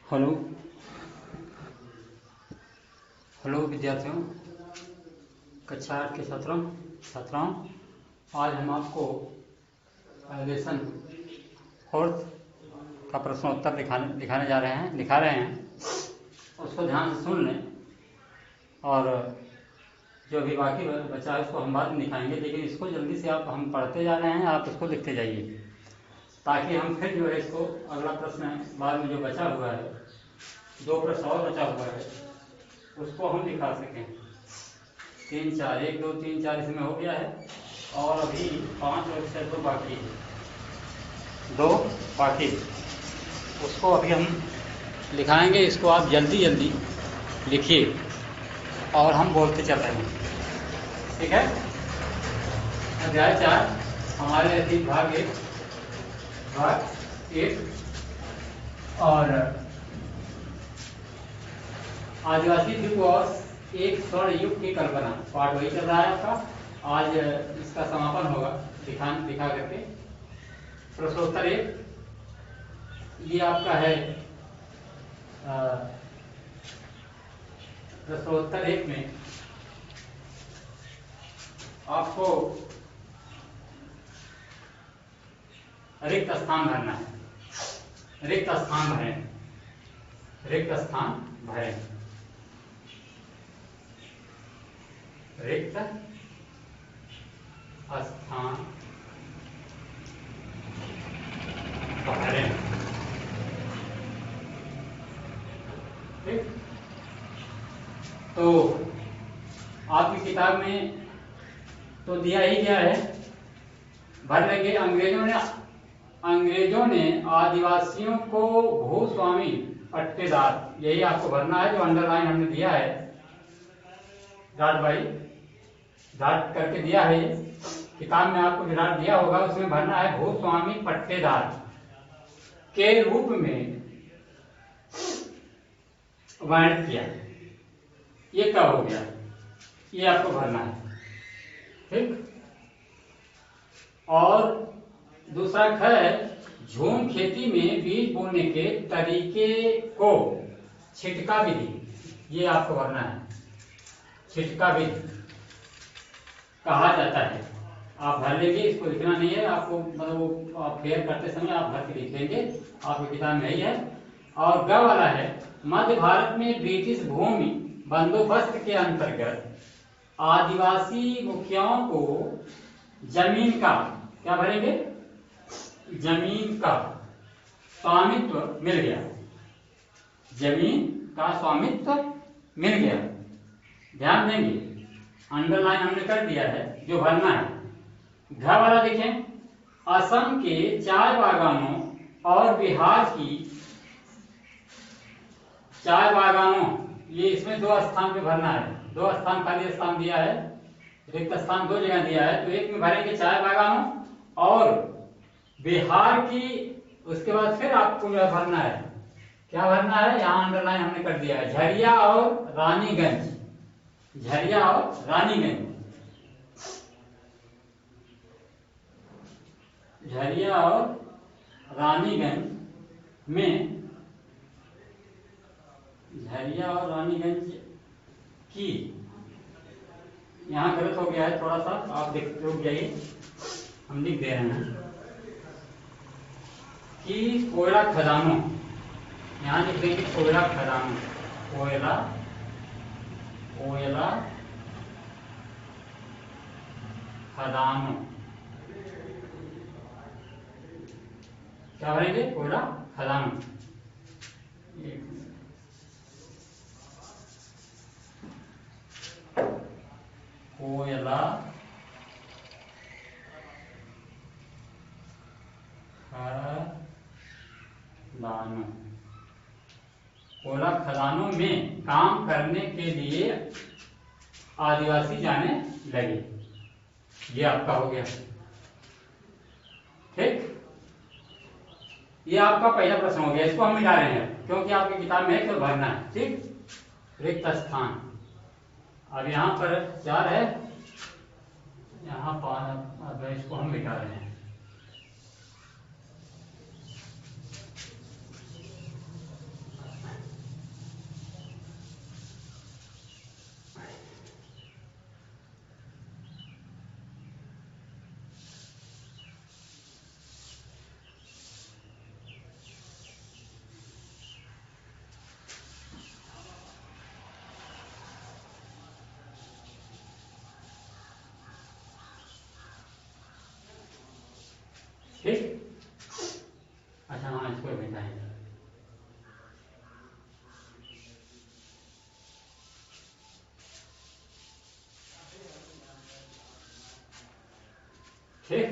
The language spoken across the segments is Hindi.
हेलो हेलो विद्यार्थियों, कक्षा 8 के छात्राओं, आज हम आपको लेसन फोर्थ का प्रश्नोत्तर दिखाने जा रहे हैं, दिखा रहे हैं। उसको ध्यान से सुन लें और जो भी बाकी बचा है उसको हम बाद में दिखाएंगे, लेकिन इसको जल्दी से हम पढ़ते जा रहे हैं, आप इसको लिखते जाइए ताकि हम फिर जो है इसको अगला प्रश्न बाद में जो बचा हुआ है, 2 प्रश्न और बचा हुआ है, उसको हम दिखा सकें। 3 4 1 2 3 4 इसमें हो गया है और अभी 5 और 6 2 बाकी उसको अभी हम लिखाएंगे। इसको आप जल्दी जल्दी लिखिए और हम बोलते चल रहे हैं, ठीक है। अध्याय 4 हमारे अतीत भाग 1 और आदिवासी द्वीप और एक स्वर्ण युग की कल्पना, पाठ वही चल रहा है आपका। आज इसका समापन होगा दिखा करके। प्रश्नोत्तर 1 ये आपका है। प्रश्नोत्तर 1 में आपको रिक्त स्थान भरना है। रिक्त स्थान भरें। रिक्त स्थान भरें। ठीक, तो आपकी किताब में तो दिया ही गया है, भर लेंगे। अंग्रेजों ने आदिवासियों को भूस्वामी पट्टेदार, यही आपको भरना है, जो अंडरलाइन हमने दिया है, डॉट बाई डॉट करके दिया है। किताब में आपको डॉट दिया होगा, उसमें भरना है भूस्वामी पट्टेदार के रूप में वर्णित किया। ये क्या हो गया, ये आपको भरना है, ठीक। और दूसरा है झूम खेती में बीज बोने के तरीके को छिटका विधि, ये आपको भरना है। छिटका विधि कहा जाता है, आप भर लेंगे, इसको लिखना नहीं है आपको, मतलब आप फेयर करते समय आप भर के लिखेंगे, आपकी किताब में ही है। और ग वाला है मध्य भारत में ब्रिटिश भूमि बंदोबस्त के अंतर्गत आदिवासी मुखियाओं को जमीन का, क्या भरेंगे, जमीन का स्वामित्व मिल गया। जमीन का स्वामित्व मिल गया, ध्यान देंगे, अंडरलाइन हमने कर दिया है, जो भरना है। घ वाला देखें, असम के चाय बागानों और बिहार की चाय बागानों, ये इसमें 2 स्थान पे भरना है। 2 स्थान खाली स्थान दिया है, रिक्त स्थान 2 जगह दिया है, तो एक में भरेंगे चाय बागानों और बिहार की। उसके बाद फिर आपको यह भरना है, क्या भरना है, यहाँ अंडरलाइन हमने कर दिया है, झरिया और रानीगंज। झरिया और रानीगंज, झरिया और रानीगंज में, झरिया और रानीगंज की, यहाँ गलत हो गया है थोड़ा सा, आप रुक जाइए, हम लिख दे रहे हैं कि कोयला खदानों, यहाँ लिख देंगे कोयला खदानों, कोयला खदानों, क्या भरेंगे, कोयला खदानों। कोयला खदानों, कोयला खदानों में काम करने के लिए आदिवासी जाने लगे। ये आपका हो गया, ठीक। ये आपका पहला प्रश्न हो गया, इसको हम मिटा रहे हैं क्योंकि आपकी किताब में केवल भरना है, ठीक। रिक्त स्थान, अब यहाँ पर 4 है, यहाँ 5, इसको हम मिटा रहे हैं। ठीक।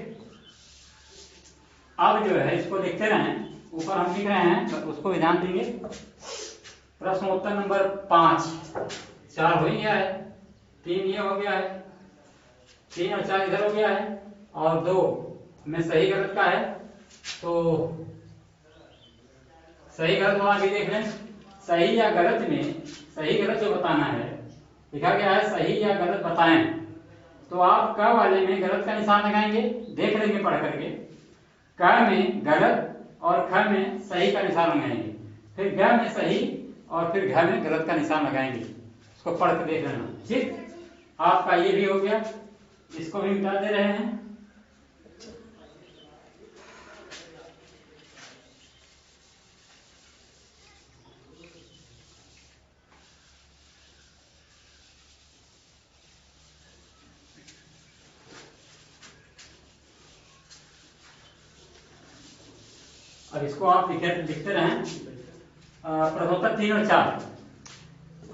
अब जो है इसको लिखते रहें, ऊपर हम लिख रहे हैं तो उसको भी ध्यान देंगे। प्रश्न उत्तर नंबर 5, 4 हो ही गया है, 3 ये हो गया है, 3 और 4 इधर हो गया है, और 2 में सही गलत का है। तो सही गलत वाला भी देख लें। सही या गलत में सही गलत जो बताना है, लिखा गया है सही या गलत बताएं, तो आप क वाले में गलत का निशान लगाएंगे, देख लेंगे पढ़ करके। क में गलत और ख में सही का निशान लगाएंगे, फिर ग में सही और फिर घ में गलत का निशान लगाएंगे। इसको पढ़ के देख लेना। ठीक, आपका ये भी हो गया, इसको भी मिटा दे रहे हैं। अब इसको आप लिखते रहें। प्रश्नोत्तर 3 और 4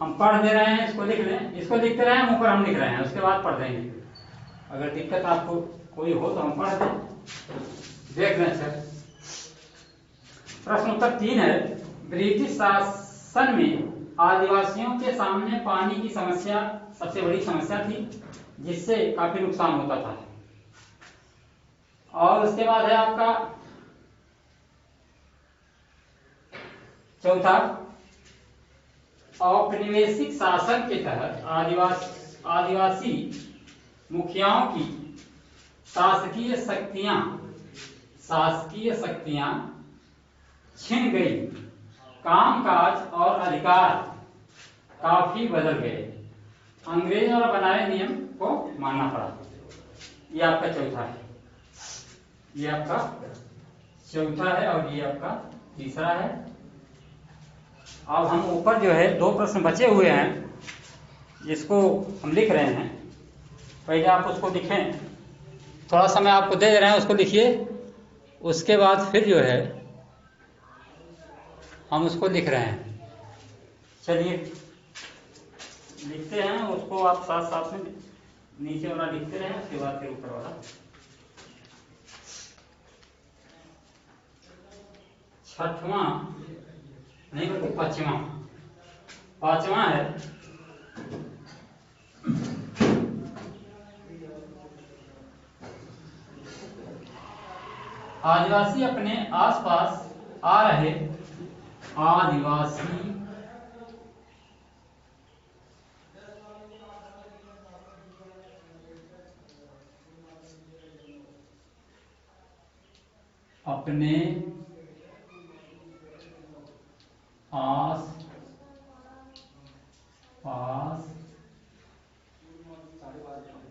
हम पढ़ दे रहे हैं, इसको लिख लें, इसको लिखते रहें, ऊपर हम लिख रहे हैं, उसके बाद पढ़ देंगे। अगर दिक्कत आपको कोई हो तो हम पढ़ दें, देख लें। सर प्रश्न उत्तर 3 है, ब्रिटिश शासन में आदिवासियों के सामने पानी की समस्या सबसे बड़ी समस्या थी, जिससे काफी नुकसान होता था। और उसके बाद है आपका चौथा, औपनिवेशिक शासन के तहत आदिवासी मुखियाओं की शासकीय शक्तियां छिन गई, कामकाज और अधिकार काफी बदल गए, अंग्रेजों द्वारा बनाए नियम को मानना पड़ा। ये आपका चौथा है, ये आपका चौथा है, और ये आपका तीसरा है। अब हम ऊपर जो है 2 प्रश्न बचे हुए हैं, जिसको हम लिख रहे हैं। पहले आप उसको लिखें, थोड़ा समय आपको दे रहे हैं, उसको लिखिए, उसके बाद फिर जो है हम उसको लिख रहे हैं। चलिए लिखते हैं, उसको आप साथ साथ में नीचे वाला लिखते रहें, उसके बाद फिर ऊपर वाला। छठवां नहीं बल्कि पांचवा है, आदिवासी अपने आसपास आ रहे अपने आस पास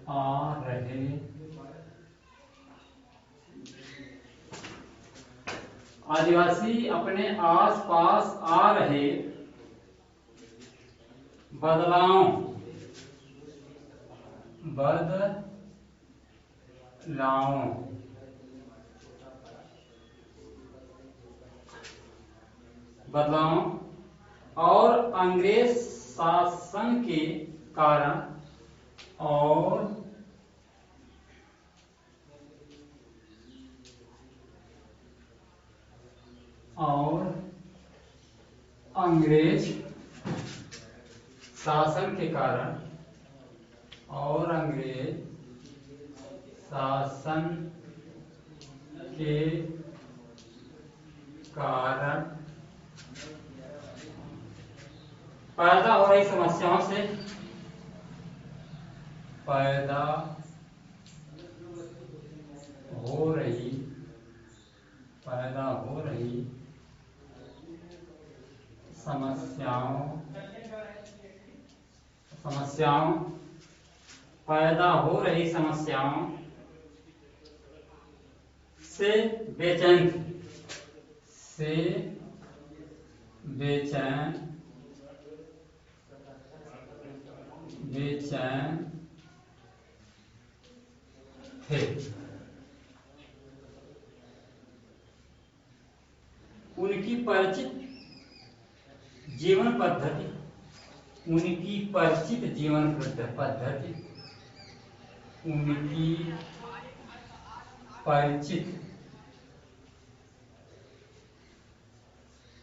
आ रहे आदिवासी अपने आस पास आ रहे बदलावों और अंग्रेज शासन के कारण और अंग्रेज शासन के कारण पैदा हो रही समस्याओं से समस्याओं से बेचैन थे। उनकी परिचित जीवन पद्धति परिचित,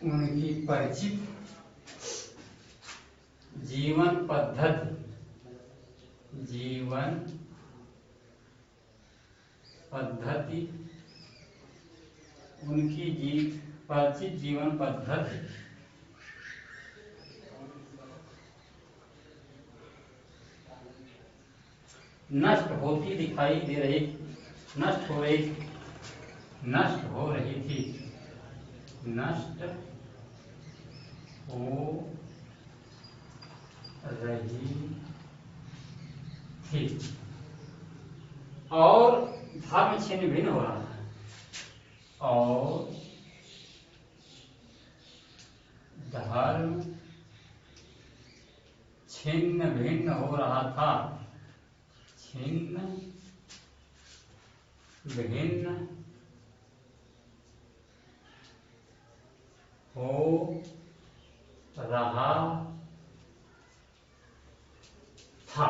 उनकी परिचित जीवन पद्धति, जीवन पद्धति, उनकी परिचित जीवन पद्धति नष्ट होती दिखाई दे रही, नष्ट हो रही थी, नष्ट हो रही थी, नष्ट हो रही थी, और धर्म छिन्न भिन्न हो रहा है, और धर्म छिन्न भिन्न हो रहा था, छिन्न भिन्न हो रहा था।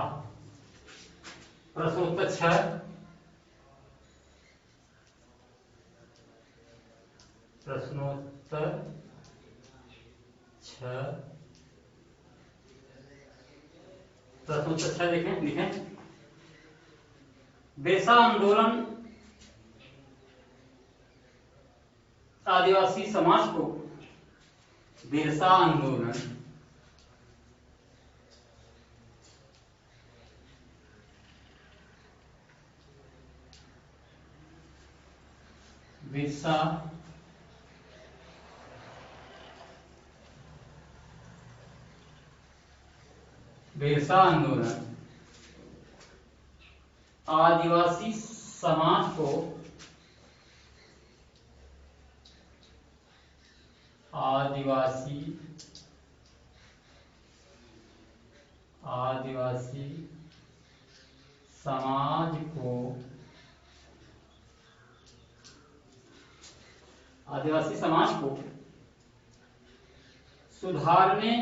प्रश्नोत्तर 6, प्रश्नोत्तर 6, प्रश्नोत्तर 6 देखें, लिखें। बिरसा आंदोलन आदिवासी समाज को, बिरसा आंदोलन बिरसा बिरसा आंदोलन आदिवासी समाज को, आदिवासी समाज को, आदिवासी समाज को सुधारने,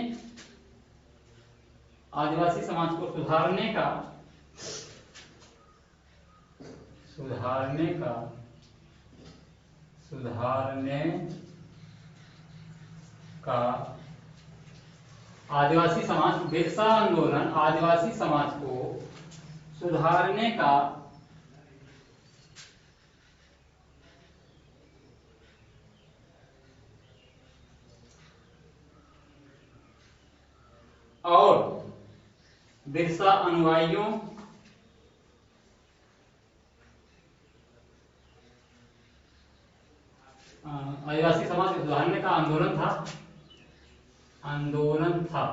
आदिवासी समाज को सुधारने का आदिवासी समाज, बिरसा आंदोलन आदिवासी समाज को सुधारने का और बिरसा अनुयायियों आदिवासी समाज को सुधारने का आंदोलन था, आंदोलन था,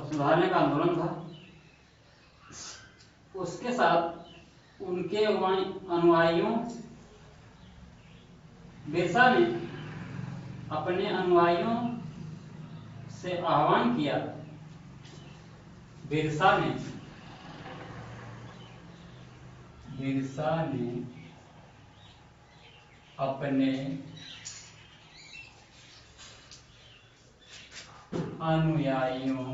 सुधारने का आंदोलन था। उसके साथ उनके अनुयायियों, बिरसा ने अपने अनुयायियों से आह्वान किया, बिरसा ने अपने अनुयायियों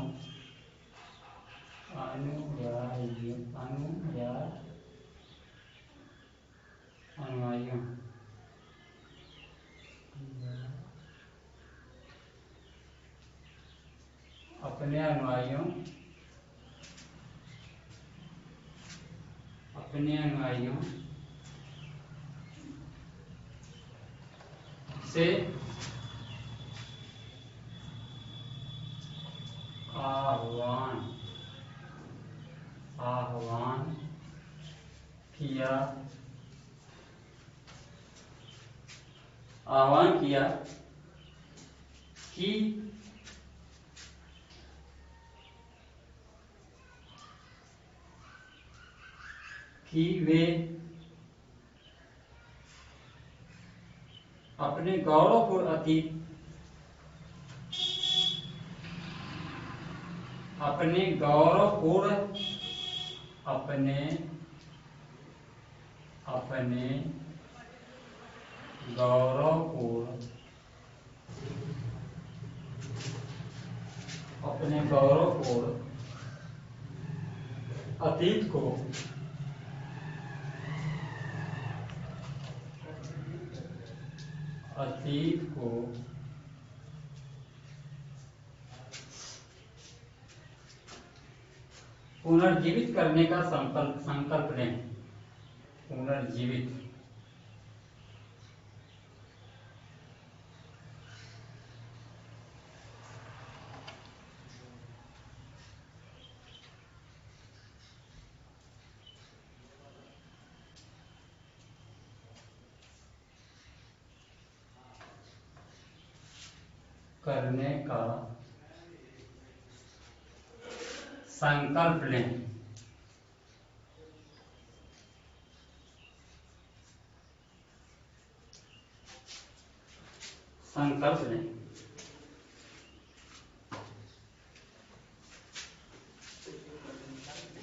से आह्वान किया कि वे अपने गौरवपूर्ण अतीत, अपने गौरवपूर्ण अपने गौरवपूर्ण अतीत को पुनर्जीवित करने का संकल्प लें। पुनर्जीवित करने का संकल्प लें।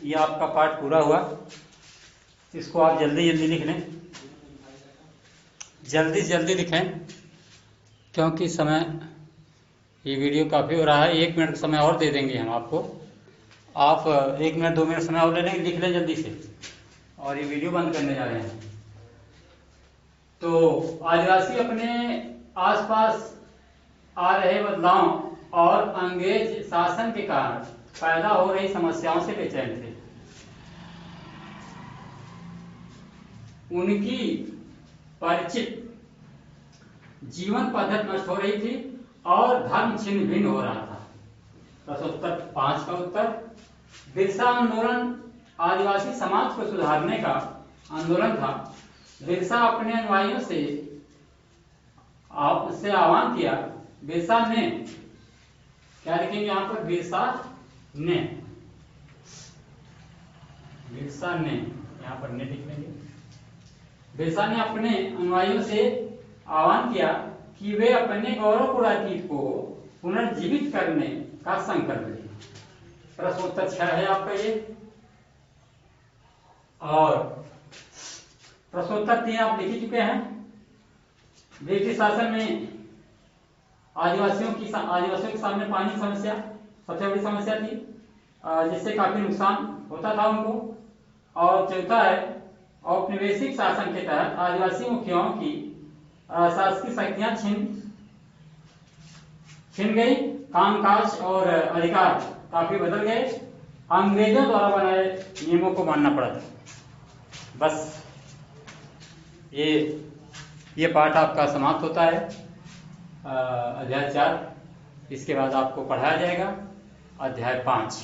ये आपका पाठ पूरा हुआ। इसको आप जल्दी जल्दी लिख लें, जल्दी से जल्दी लिखें, क्योंकि समय, ये वीडियो काफ़ी हो रहा है। 1 मिनट का समय और दे देंगे हम आपको। आप 1 मिनट 2 मिनट समय और ले लें, लिख लें जल्दी से, और ये वीडियो बंद करने जा रहे हैं। तो आदिवासी अपने आसपास आ रहे बदलाव और अंग्रेज शासन के कारण पैदा हो रही समस्याओं से बेचैन थे। उनकी परिचित जीवन पद्धति नष्ट हो रही थी और धर्म छिन्न भिन्न हो रहा था। प्रश्नोत्तर 5 का उत्तर, बिरसा आंदोलन आदिवासी समाज को सुधारने का आंदोलन था। बिरसा अपने अनुयायियों से आह्वान किया। बिरसा ने, क्या लिखेंगे यहाँ पर, बिरसा ने यहाँ पर ने लिख लेंगे। बिरसा ने अपने अनुयायियों से आह्वान किया कि वे अपने गौरवपूर्ण अतीत को पुनर्जीवित करने का संकल्प लें। प्रश्नोत्तर 6 है आपका ये। और प्रश्नोत्तर 3 आप लिख ही चुके हैं। ब्रिटिश शासन में आदिवासियों के सामने पानी की समस्या सबसे बड़ी समस्या थी, जिससे काफी नुकसान होता था उनको। और चौथा है, औपनिवेशिक शासन के तहत आदिवासी मुखियाओं की शासकीय शक्तियां छिन गई, कामकाज और अधिकार काफी बदल गए, अंग्रेजों द्वारा बनाए नियमों को मानना पड़ा था। बस ये पाठ आपका समाप्त होता है, अध्याय 4। इसके बाद आपको पढ़ाया जाएगा अध्याय 5।